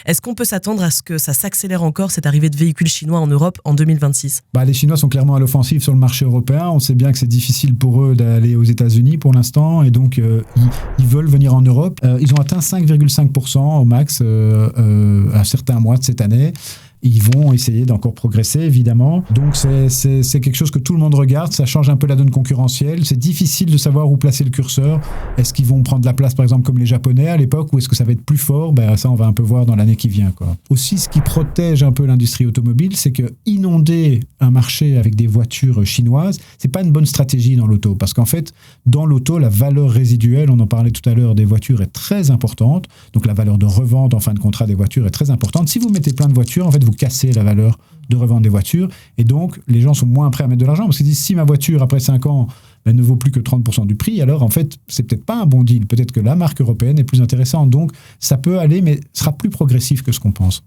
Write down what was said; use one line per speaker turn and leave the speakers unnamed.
Est-ce qu'on peut s'attendre à ce que ça s'accélère encore, cette arrivée de véhicules chinois en Europe en 2026 ?
Les Chinois sont clairement à l'offensive sur le marché européen. On sait bien que c'est difficile pour eux d'aller aux États-Unis pour l'instant, et donc ils veulent venir en Europe. Ils ont atteint 5,5% au max à certains mois de cette année. Ils vont essayer d'encore progresser, évidemment. Donc, c'est quelque chose que tout le monde regarde. Ça change un peu la donne concurrentielle. C'est difficile de savoir où placer le curseur. Est-ce qu'ils vont prendre la place, par exemple, comme les Japonais à l'époque, ou est-ce que ça va être plus fort ? Ça, on va un peu voir dans l'année qui vient, quoi. Aussi, ce qui protège un peu l'industrie automobile, c'est que inonder un marché avec des voitures chinoises, c'est pas une bonne stratégie dans l'auto. Parce qu'en fait, dans l'auto, la valeur résiduelle, on en parlait tout à l'heure, des voitures est très importante. Donc, la valeur de revente en fin de contrat des voitures est très importante. Si vous mettez plein de voitures, en fait, vous cassez la valeur de revente des voitures, et donc les gens sont moins prêts à mettre de l'argent, parce qu'ils disent, si ma voiture après 5 ans ne vaut plus que 30% du prix, alors en fait c'est peut-être pas un bon deal, peut-être que la marque européenne est plus intéressante, donc ça peut aller, mais sera plus progressif que ce qu'on pense.